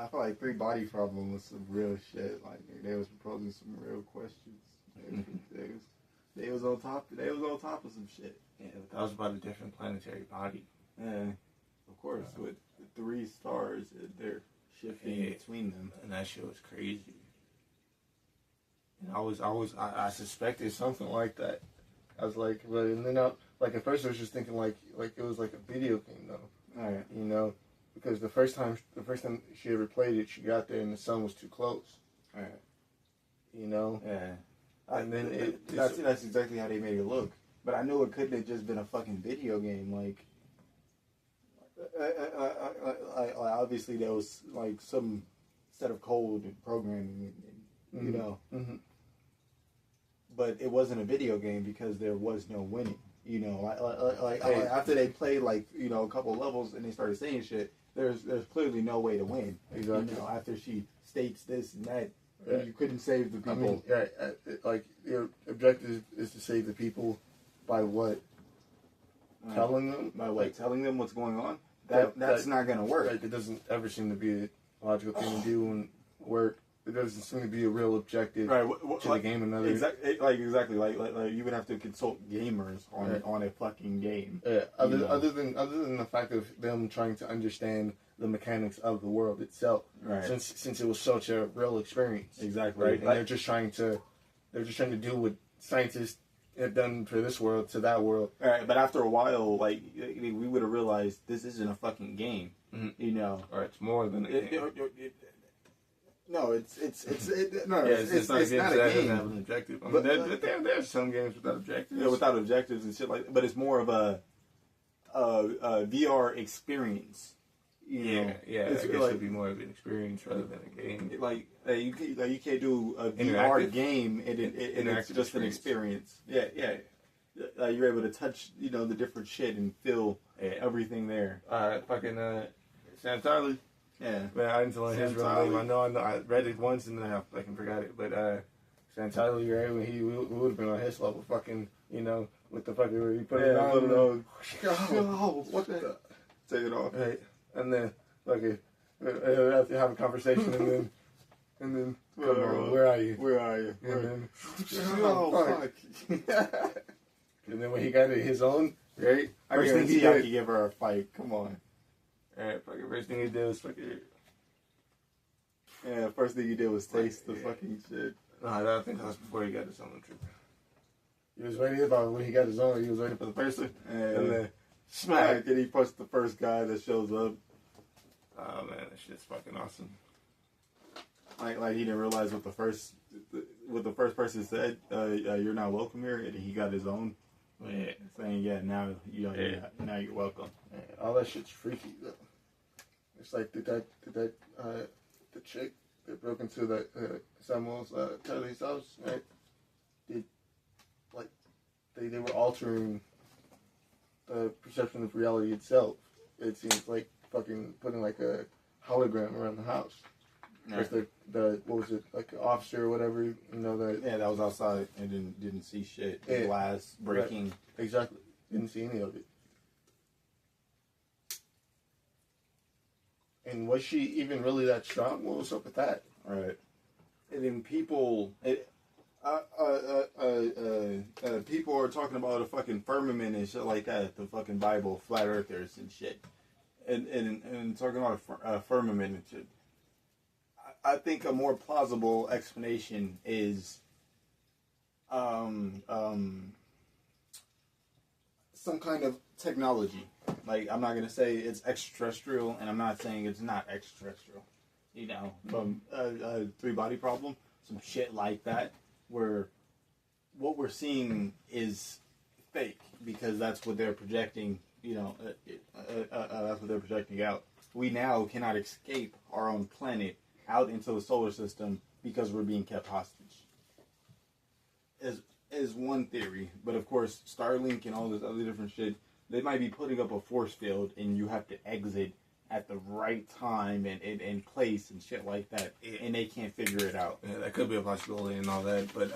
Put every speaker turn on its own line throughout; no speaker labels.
I feel like Three Body Problem was some real shit. Like they was proposing some real questions. They was on top. They was on top of some shit.
Yeah, but that was about a different planetary body.
Yeah, of course. With the 3 stars, they're shifting between them,
and that shit was crazy. And I suspected something like that. I was like, but and then like at first I was just thinking like it was like a video game though.
All right.
You know, because the first time she ever played it, she got there and the sun was too close.
All right.
You know.
Yeah.
And then
that's exactly how they made it look. But I knew it couldn't have just been a fucking video game. Like, obviously there was like some set of code and programming, and, you know. Mm-hmm. But it wasn't a video game because there was no winning. You know, like after they played like, you know, a couple levels and they started saying shit, there's clearly no way to win.
Exactly.
You know, after she states this and that, yeah. You couldn't save the people.
I mean, like your objective is to save the people by what? Telling them?
By what? Telling them what's going on? That's not going to work.
Like, it doesn't ever seem to be a logical thing to do and work. It doesn't seem to be a real objective to the game.
Exactly. Like you would have to consult gamers on a fucking game.
Yeah. Other than the fact of them trying to understand the mechanics of the world itself,
right?
Since it was such a real experience,
exactly.
Right. And they're just trying to do what scientists have done for this world to that world.
All right. But after a while, like we would have realized this isn't a fucking game.
Mm-hmm.
You know,
or it's more than a game.
No, it's not
a game. Have an objective. I mean, there's some games without objectives.
Yeah, without objectives and shit like that. But it's more of a VR experience. You know?
Yeah. It should be more of an experience rather than a game.
Like you can't do a VR game and it's just an experience. Yeah. You're able to touch, you know, the different shit and feel everything there.
Sam Tyler.
Yeah,
man, I didn't learn his real name. I know. I read it once and then I fucking forgot it. But Sam Tyler, you're right. When we would have been on his level, fucking, you know, with the fucking where he put it on.
What the? Take it off.
Right, and then fucking have a conversation and then come on, where are you?
Where are you?
And then
fuck.
And then when he got his own, right?
First thing he did, I could give her a fight. Come on.
Alright, fucking first thing he did was fucking...
Yeah, first thing he did was taste the fucking shit.
No, I think that was before he got his own trip. He was waiting about when he got his own, he was waiting for the person. And then smack!
And he punched the first guy that shows up.
Oh man, that shit's fucking awesome.
Like he didn't realize what the first person said, you're not welcome here, and he got his own.
Yeah.
Saying, now now you're welcome.
Yeah, all that shit's freaky though. It's like the chick that broke into the Samuel's Charlie's house, right? They were altering the perception of reality itself. It seems like fucking putting like a hologram around the house. Because the what was it, like an officer or whatever, you know that.
Yeah, that was outside and didn't see shit. The glass breaking.
Right. Exactly. Didn't see any of it. And was she even really that strong? What was up with that?
Right. And then people people are talking about a fucking firmament and shit like that. The fucking Bible, flat earthers and shit, and talking about a firmament and shit. I think a more plausible explanation is some kind of technology. Like, I'm not going to say it's extraterrestrial, and I'm not saying it's not extraterrestrial. You know, from a three-body problem, some shit like that, where what we're seeing is fake, because that's what they're projecting, you know, that's what they're projecting out. We now cannot escape our own planet out into the solar system because we're being kept hostage. Is one theory, but of course Starlink and all this other different shit, they might be putting up a force field and you have to exit at the right time and place and shit like that, and they can't figure it out.
Yeah, that could be a possibility and all that, but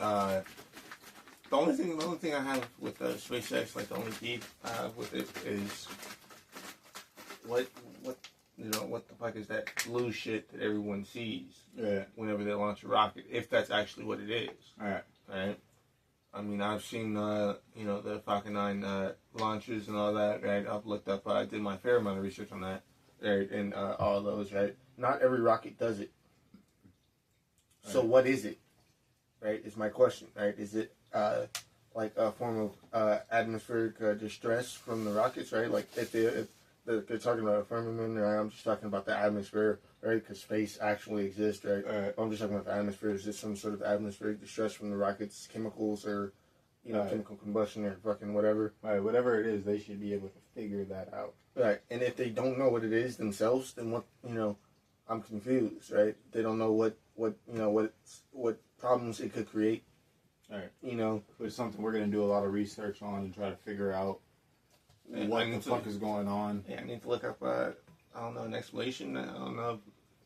the only thing I have with SpaceX, like the only beef I have with it is what you know, what the fuck is that blue shit that everyone sees
Yeah.
whenever they launch a rocket, if that's actually what it is.
Alright.
Right? I mean, I've seen, you know, the Falcon 9 launches and all that, right? I've looked up, I did my fair amount of research on that, right? And all those, right? Not every rocket does it. So what is it? Right, is my question, right? Is it like a form of atmospheric distress from the rockets, right? Like if they're talking about a firmament, right? I'm just talking about the atmosphere, right? Because space actually exists, right? I'm just talking about the atmosphere. Is this some sort of atmospheric distress from the rockets, chemicals, or you know, chemical combustion, or fucking whatever?
Right, whatever it is, they should be able to figure that out.
Right, and if they don't know what it is themselves, then what? You know, I'm confused, right? They don't know what you know what problems it could create.
All right.
You know,
it's something we're gonna do a lot of research on and try to figure out what the fuck is going on.
Yeah, I need to look up. I don't know, an explanation. I don't know.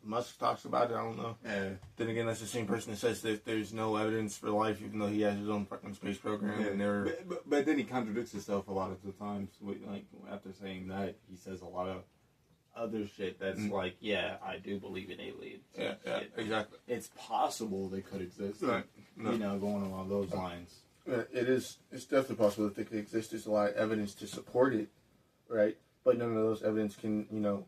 Musk talks about it. I don't know.
Yeah.
Then again, that's the same person that says that there's no evidence for life, even though he has his own fucking space program.
Yeah.
And they're...
But then he contradicts himself a lot of the times. Like after saying that, he says a lot of other shit that's like, yeah, I do believe in aliens.
Yeah, exactly.
It's possible they could exist.
Right. No.
You know, going along those lines.
It is. It's definitely possible that they could exist. There's a lot of evidence to support it, right? But none of those evidence can, you know,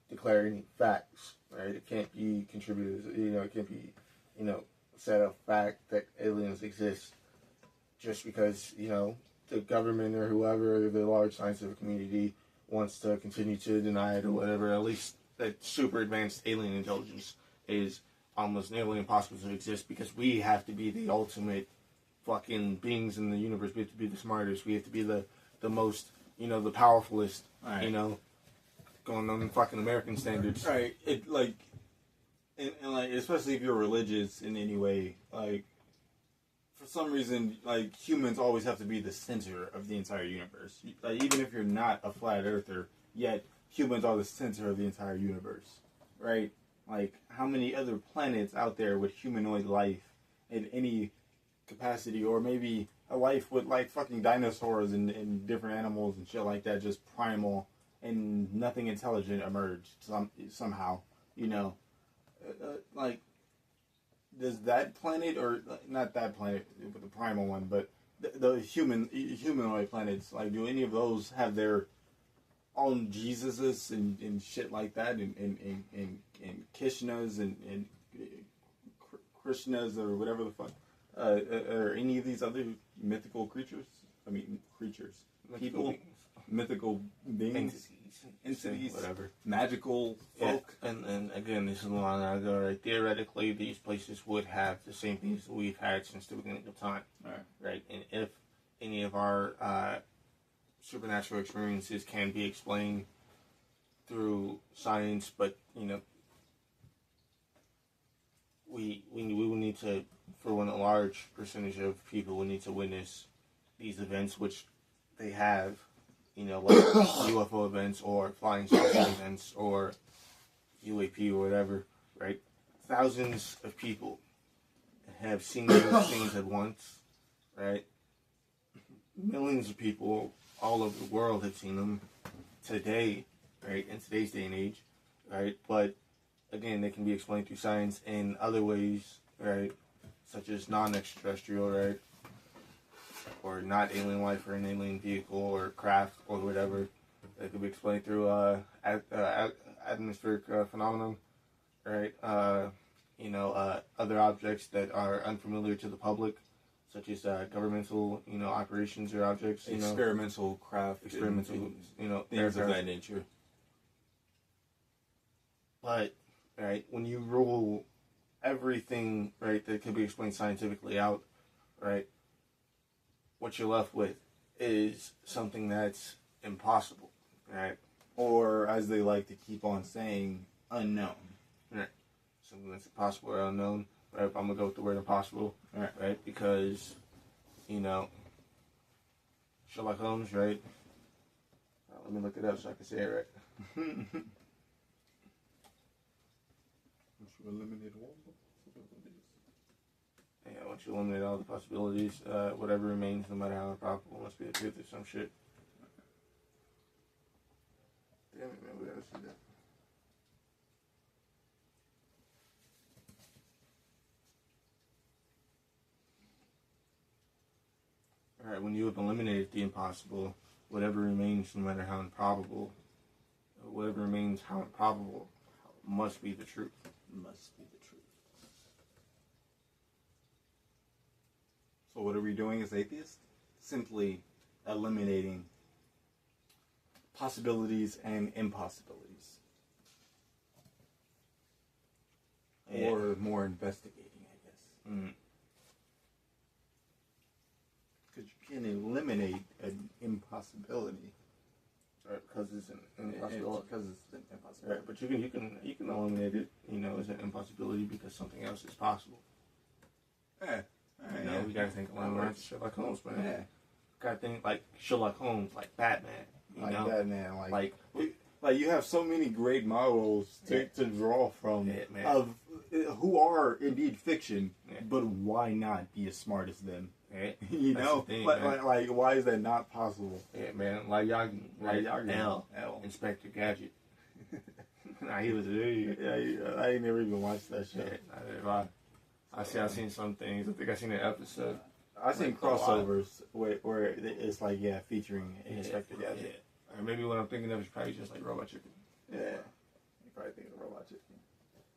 declare any facts, right? It can't be contributed. You know, it can't be, you know, set of fact that aliens exist just because, you know, the government or whoever, the large scientific community wants to continue to deny it or whatever. At least that super advanced alien intelligence is almost nearly impossible to exist because we have to be the ultimate fucking beings in the universe. We have to be the smartest. We have to be the most, you know, the powerfulest, right. You know, going on fucking American standards.
Right. It like, and like, especially if you're religious in any way, like, for some reason, like, humans always have to be the center of the entire universe. Like, even if you're not a flat earther, yet humans are the center of the entire universe, right? Like, how many other planets out there with humanoid life in any capacity, or maybe a life with, like, fucking dinosaurs and different animals and shit like that, just primal, and nothing intelligent emerged somehow, you know? Like, does that planet, or not that planet, but the primal one, but the humanoid planets, like, do any of those have their own Jesuses and shit like that, and Kishnas and Krishnas or whatever the fuck, or any of these other mythical creatures? I mean, creatures, people, mythical beings. Entities, whatever, magical folk.
Yeah. And again, this is the line I go, right? Theoretically, these places would have the same things that we've had since the beginning of time, right? And if any of our supernatural experiences can be explained through science, but you know, we will need to, for one, a large percentage of people will need to witness these events, which they have. You know, like UFO events or flying saucer events or UAP or whatever, right? Thousands of people have seen those things at once, right? Millions of people all over the world have seen them today, right? In today's day and age, right? But again, they can be explained through science in other ways, right? Such as non-extraterrestrial, right? Or not alien life or an alien vehicle or craft or whatever. That could be explained through atmospheric phenomenon, right? You know, other objects that are unfamiliar to the public, such as governmental, you know, operations or objects. You
experimental craft.
Experimental, you know,
things of that nature.
But, right, when you rule everything, right, that could be explained scientifically out, right, what you're left with is something that's impossible, right?
Or, as they like to keep on saying, unknown.
Right. Something that's impossible or unknown, right? I'm going to go with the word impossible, right? Because, you know, Sherlock Holmes, right? Let me look it up so I can say it right. Yeah, once you eliminate all the possibilities, whatever remains, no matter how improbable, must be the truth or some shit. Damn it, man, we gotta see that. Right, when you have eliminated the impossible, whatever remains, no matter how improbable, whatever remains how improbable, must be the truth.
Must be the truth. So what are we doing as atheists? Simply eliminating possibilities and impossibilities.
Yeah.
Or more investigating, I guess.
Mm.
Because you can eliminate an impossibility.
Right, because it's an impossibility.
Because it's an impossibility.
Right, but you can eliminate it. You know, as an impossibility because something else is possible.
Yeah.
You know, we gotta think along the lines of Sherlock Holmes, man.
Yeah.
Gotta think like Sherlock Holmes, like Batman. You
Like
know,
Batman.
like
Like you have so many great models to draw from
man.
of who are indeed fiction,
Yeah.
but why not be as smart as them?
yeah,
You
That's
know,
the thing,
like,
man.
like why is that not possible?
yeah, man. Like y'all, like L,
L.
Inspector Gadget. Nah, he was really.
Yeah, I ain't never even watched that show.
Yeah, I seen some things. I think I seen an episode.
I seen
Like,
crossovers where it's like featuring Inspector Gadget.
Yeah. Or maybe what I'm thinking of is probably just like Robot Chicken.
Yeah, you probably think of Robot Chicken.